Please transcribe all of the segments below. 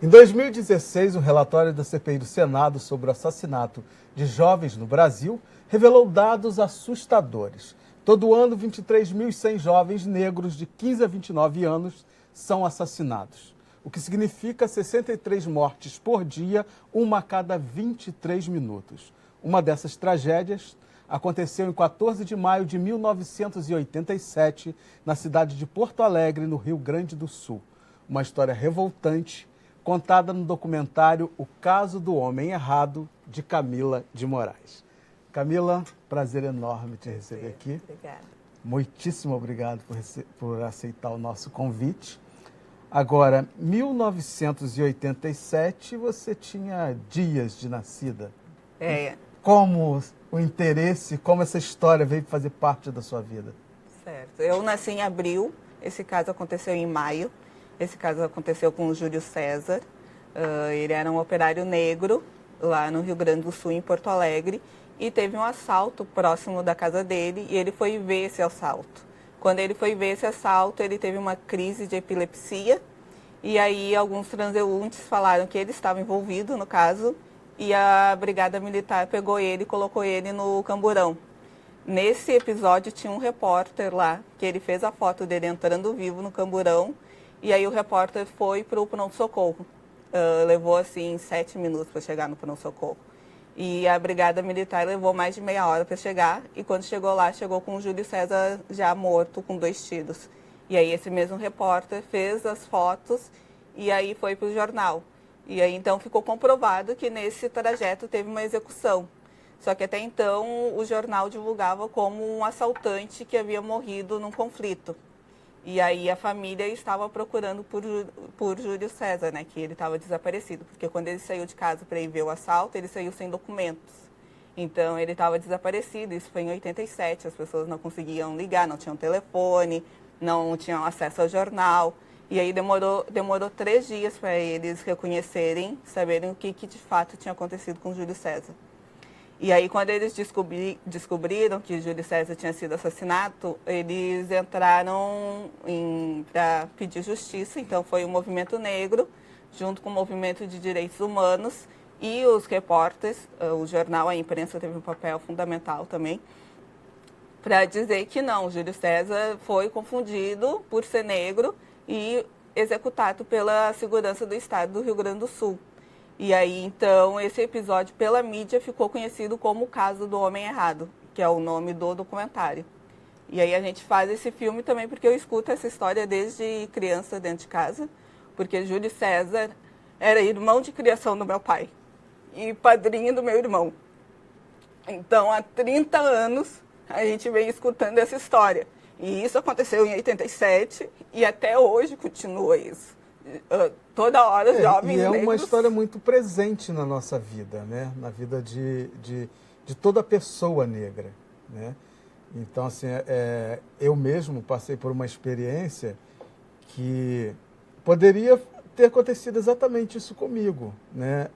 Em 2016, um relatório da CPI do Senado sobre o assassinato de jovens no Brasil revelou dados assustadores. Todo ano, 23.100 jovens negros de 15 a 29 anos são assassinados, o que significa 63 mortes por dia, uma a cada 23 minutos. Uma dessas tragédias aconteceu em 14 de maio de 1987, na cidade de Porto Alegre, no Rio Grande do Sul. Uma história revoltante, contada no documentário O Caso do Homem Errado, de Camila de Moraes. Camila, prazer enorme te receber aqui. Obrigada. Muitíssimo obrigado por aceitar o nosso convite. Agora, 1987, você tinha dias de nascida. Como o interesse, como essa história veio fazer parte da sua vida? Certo. Eu nasci em abril, esse caso aconteceu em maio. Esse caso aconteceu com o Júlio César. Ele era um operário negro lá no Rio Grande do Sul, em Porto Alegre, e teve um assalto próximo da casa dele e ele foi ver esse assalto. Quando ele foi ver esse assalto, ele teve uma crise de epilepsia e aí alguns transeuntes falaram que ele estava envolvido no caso e a Brigada Militar pegou ele e colocou ele no camburão. Nesse episódio tinha um repórter lá, que ele fez a foto dele entrando vivo no camburão. E aí o repórter foi para o pronto-socorro. Levou, assim, 7 minutos para chegar no pronto-socorro. E a Brigada Militar levou mais de meia hora para chegar. E quando chegou lá, chegou com o Júlio César já morto, com 2 tiros. E aí esse mesmo repórter fez as fotos e aí foi para o jornal. E aí então ficou comprovado que nesse trajeto teve uma execução. Só que até então o jornal divulgava como um assaltante que havia morrido num conflito. E aí a família estava procurando por Júlio César, né, que ele estava desaparecido, porque quando ele saiu de casa para ir ver o assalto, ele saiu sem documentos. Então ele estava desaparecido, isso foi em 87, as pessoas não conseguiam ligar, não tinham telefone, não tinham acesso ao jornal. E aí demorou 3 dias para eles reconhecerem, saberem o que de fato tinha acontecido com Júlio César. E aí, quando eles descobriram que Júlio César tinha sido assassinado, eles entraram para pedir justiça. Então, foi o movimento negro, junto com o movimento de direitos humanos e os repórteres, o jornal, a imprensa teve um papel fundamental também, para dizer que não, Júlio César foi confundido por ser negro e executado pela segurança do estado do Rio Grande do Sul. E aí, então, esse episódio, pela mídia, ficou conhecido como o Caso do Homem Errado, que é o nome do documentário. E aí a gente faz esse filme também porque eu escuto essa história desde criança dentro de casa, porque Júlio César era irmão de criação do meu pai e padrinho do meu irmão. Então, há 30 anos, a gente vem escutando essa história. E isso aconteceu em 87 e até hoje continua isso. Toda hora os jovens negros... E é uma história muito presente na nossa vida, né? Na vida de toda pessoa negra, né? Então, assim, eu mesmo passei por uma experiência que poderia ter acontecido exatamente isso comigo, né?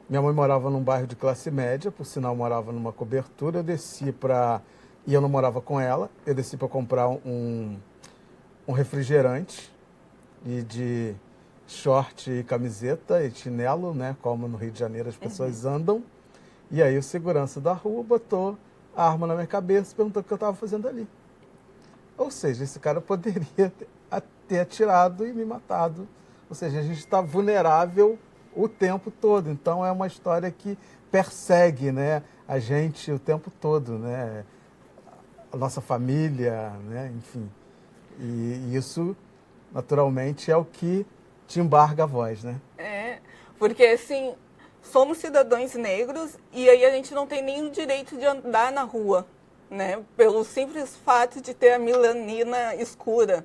Minha mãe morava num bairro de classe média, por sinal morava numa cobertura, eu desci para... E eu não morava com ela, eu desci para comprar um refrigerante e de short e camiseta e chinelo, né? Como no Rio de Janeiro as pessoas andam. E aí o segurança da rua botou a arma na minha cabeça e perguntou o que eu estava fazendo ali. Ou seja, esse cara poderia ter atirado e me matado. Ou seja, a gente está vulnerável o tempo todo. Então é uma história que persegue, né, a gente o tempo todo, né? A nossa família, né? Enfim. E isso, naturalmente, é o que te embarga a voz, né? Porque assim, somos cidadãos negros e aí a gente não tem nem o direito de andar na rua, né? Pelo simples fato de ter a melanina escura.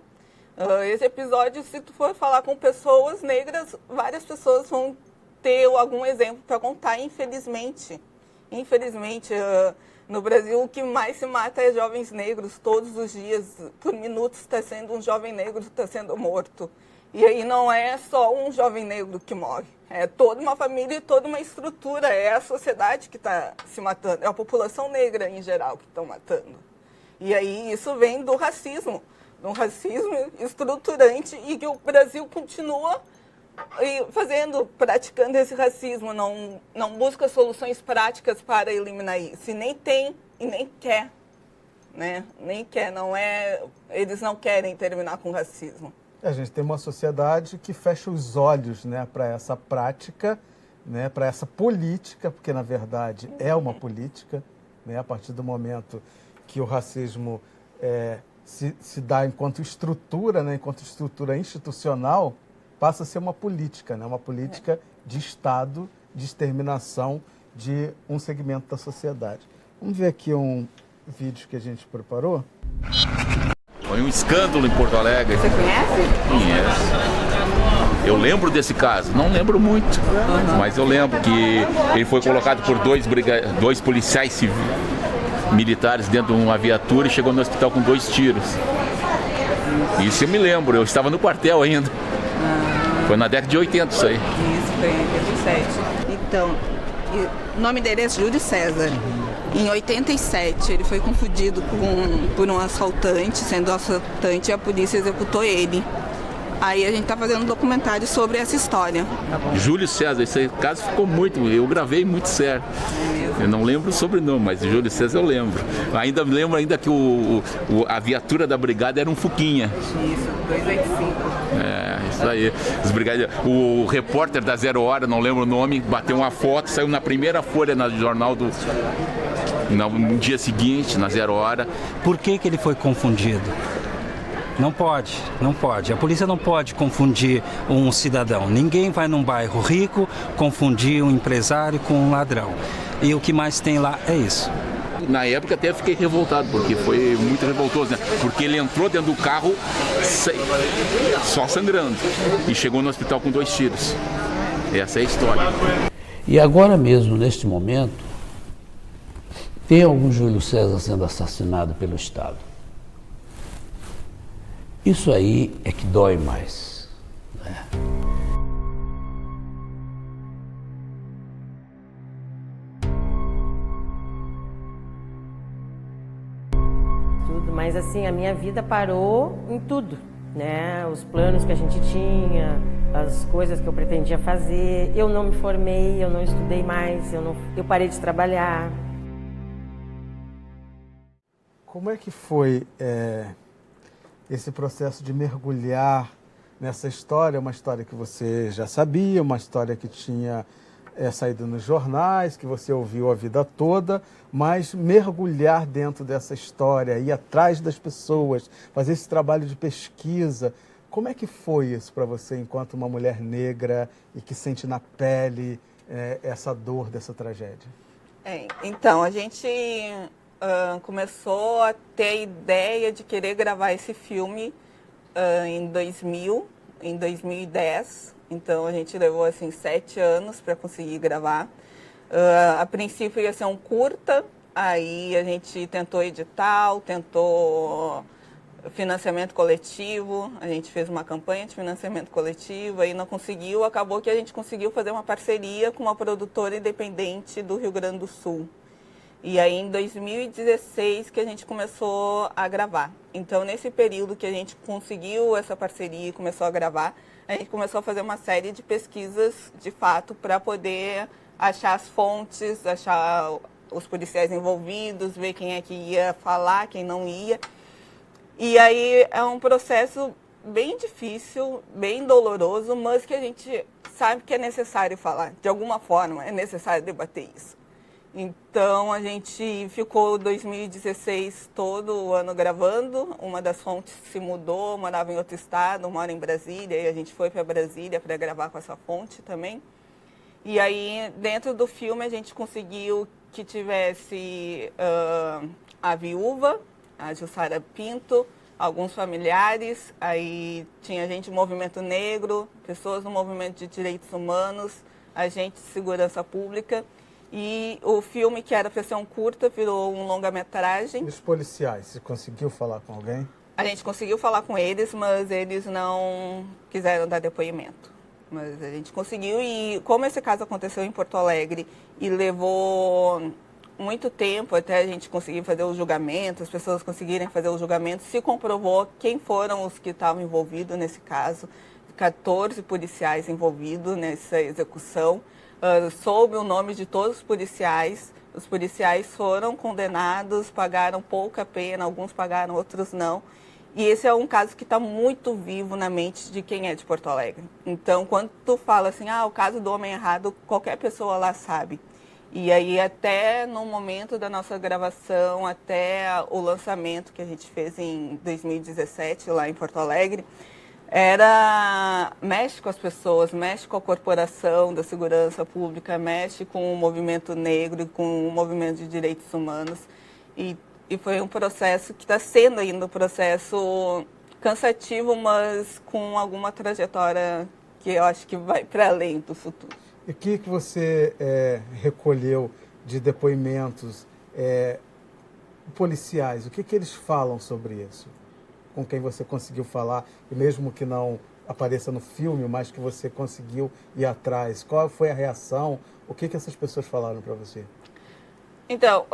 Esse episódio, se tu for falar com pessoas negras, várias pessoas vão ter algum exemplo para contar, infelizmente. Infelizmente, no Brasil, o que mais se mata é jovens negros todos os dias. Por minutos está sendo um jovem negro está sendo morto. E aí não é só um jovem negro que morre. É toda uma família e toda uma estrutura. É a sociedade que está se matando. É a população negra em geral que estão matando. E aí isso vem do racismo. Um racismo estruturante e que o Brasil continua e praticando esse racismo, não busca soluções práticas para eliminar isso. E nem tem e nem quer, né? Nem quer, eles não querem terminar com o racismo. A gente tem uma sociedade que fecha os olhos, né, para essa prática, né, para essa política, porque na verdade é uma política, né, a partir do momento que o racismo se dá enquanto estrutura, né, enquanto estrutura institucional, passa a ser uma política, né, uma política de Estado, de exterminação de um segmento da sociedade. Vamos ver aqui um vídeo que a gente preparou. Foi um escândalo em Porto Alegre. Você conhece? Conheço. Eu lembro desse caso, não lembro muito, mas eu lembro que ele foi colocado por dois policiais militares dentro de uma viatura e chegou no hospital com 2 tiros. Isso eu me lembro, eu estava no quartel ainda. Foi na década de 80 isso aí. Isso, foi em 87. Então, o nome dele é Júlio César. Em 87, ele foi confundido por um assaltante, sendo assaltante, e a polícia executou ele. Aí a gente está fazendo um documentário sobre essa história. Júlio César, esse caso ficou muito, eu gravei muito certo. Eu não lembro o sobrenome, mas Júlio César eu lembro. Ainda lembro que a viatura da brigada era um Fuquinha. Isso, 285. Isso aí. O repórter da Zero Hora, não lembro o nome, bateu uma foto, saiu na primeira folha no jornal no dia seguinte, na Zero Hora. Por que ele foi confundido? Não pode. A polícia não pode confundir um cidadão. Ninguém vai num bairro rico confundir um empresário com um ladrão. E o que mais tem lá é isso. Na época até fiquei revoltado, porque foi muito revoltoso, né? Porque ele entrou dentro do carro só sangrando e chegou no hospital com 2 tiros. Essa é a história. E agora mesmo, neste momento, tem algum Júlio César sendo assassinado pelo Estado. Isso aí é que dói mais, né? Mas assim, a minha vida parou em tudo, né? Os planos que a gente tinha, as coisas que eu pretendia fazer. Eu não me formei, eu não estudei mais, eu parei de trabalhar. Como é que foi esse processo de mergulhar nessa história? Uma história que você já sabia, uma história que tinha saído nos jornais, que você ouviu a vida toda, mas mergulhar dentro dessa história, ir atrás das pessoas, fazer esse trabalho de pesquisa. Como é que foi isso para você, enquanto uma mulher negra e que sente na pele essa dor dessa tragédia? Então, a gente começou a ter a ideia de querer gravar esse filme em 2010. Então, a gente levou, assim, 7 anos para conseguir gravar. A princípio ia ser um curta, aí a gente tentou edital, tentou financiamento coletivo, a gente fez uma campanha de financiamento coletivo, aí não conseguiu, acabou que a gente conseguiu fazer uma parceria com uma produtora independente do Rio Grande do Sul. E aí, em 2016, que a gente começou a gravar. Então, nesse período que a gente conseguiu essa parceria e começou a gravar, a gente começou a fazer uma série de pesquisas, de fato, para poder achar as fontes, achar os policiais envolvidos, ver quem é que ia falar, quem não ia. E aí, é um processo bem difícil, bem doloroso, mas que a gente sabe que é necessário falar. De alguma forma, é necessário debater isso. Então, a gente ficou 2016 todo o ano gravando. Uma das fontes se mudou, morava em outro estado, mora em Brasília, e a gente foi para Brasília para gravar com essa fonte também. E aí, dentro do filme, a gente conseguiu que tivesse a viúva, a Jussara Pinto, alguns familiares, aí tinha gente do movimento negro, pessoas do movimento de direitos humanos, agentes de segurança pública. E o filme, que era para ser um curta, virou um longa-metragem. E os policiais, você conseguiu falar com alguém? A gente conseguiu falar com eles, mas eles não quiseram dar depoimento. Mas a gente conseguiu, e como esse caso aconteceu em Porto Alegre e levou muito tempo até a gente conseguir fazer o julgamento, as pessoas conseguirem fazer o julgamento, se comprovou quem foram os que estavam envolvidos nesse caso, 14 policiais envolvidos nessa execução, sob o nome de todos os policiais. Os policiais foram condenados, pagaram pouca pena, alguns pagaram, outros não. E esse é um caso que está muito vivo na mente de quem é de Porto Alegre. Então, quando tu fala assim, o caso do homem errado, qualquer pessoa lá sabe. E aí, até no momento da nossa gravação, até o lançamento que a gente fez em 2017, lá em Porto Alegre, mexe com as pessoas, mexe com a corporação da segurança pública, mexe com o movimento negro e com o movimento de direitos humanos. E foi um processo que está sendo ainda um processo cansativo, mas com alguma trajetória que eu acho que vai para além do futuro. E o que você recolheu de depoimentos policiais? O que eles falam sobre isso? Com quem você conseguiu falar, e mesmo que não apareça no filme, mas que você conseguiu ir atrás. Qual foi a reação? O que essas pessoas falaram para você? Então,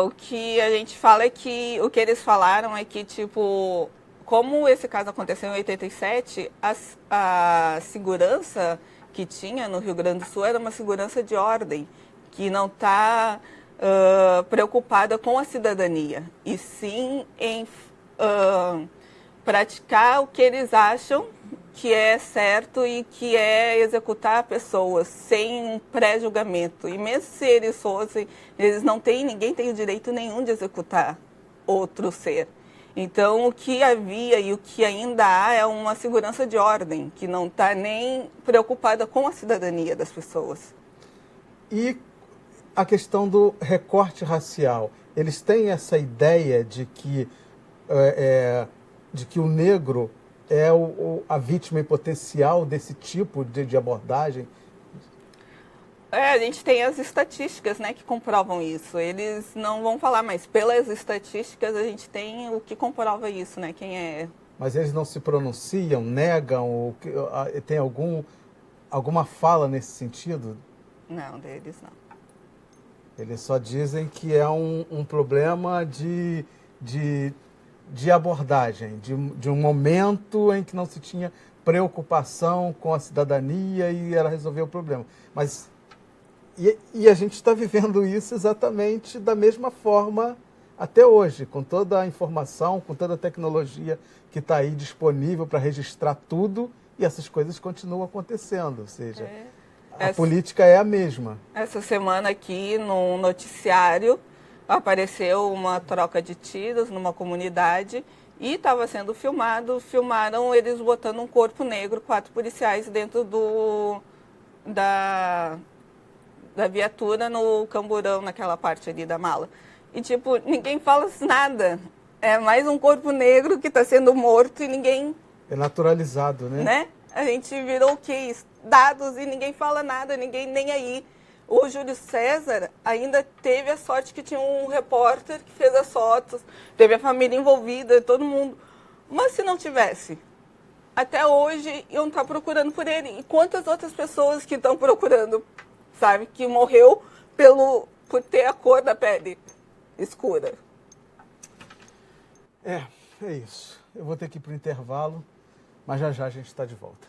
o que a gente fala é que, o que eles falaram é que, tipo, como esse caso aconteceu em 87, a segurança que tinha no Rio Grande do Sul era uma segurança de ordem, que não está preocupada com a cidadania, e sim em praticar o que eles acham que é certo e que é executar pessoas sem pré-julgamento. E mesmo se eles fossem, ninguém tem o direito nenhum de executar outro ser. Então, o que havia e o que ainda há é uma segurança de ordem, que não está nem preocupada com a cidadania das pessoas. E a questão do recorte racial, eles têm essa ideia de que o negro é a vítima em potencial desse tipo de abordagem? A gente tem as estatísticas, né, que comprovam isso. Eles não vão falar, mas pelas estatísticas a gente tem o que comprova isso, né, quem é. Mas eles não se pronunciam, negam, tem alguma fala nesse sentido? Não, deles não. Eles só dizem que é um problema de abordagem, de um momento em que não se tinha preocupação com a cidadania e era resolver o problema. Mas e a gente está vivendo isso exatamente da mesma forma até hoje, com toda a informação, com toda a tecnologia que está aí disponível para registrar tudo, e essas coisas continuam acontecendo, ou seja, a política é a mesma. Essa semana aqui no noticiário apareceu uma troca de tiros numa comunidade e estava sendo filmaram eles botando um corpo negro, 4 policiais dentro da viatura no camburão, naquela parte ali da mala. E, tipo, ninguém fala nada. É mais um corpo negro que está sendo morto e ninguém... É naturalizado, né? A gente virou o quê? Dados e ninguém fala nada, ninguém nem aí. O Júlio César ainda teve a sorte que tinha um repórter que fez as fotos, teve a família envolvida, todo mundo. Mas se não tivesse, até hoje iam estar procurando por ele. E quantas outras pessoas que estão procurando, sabe, que morreu por ter a cor da pele escura. É isso. Eu vou ter que ir para o intervalo, mas já já a gente está de volta.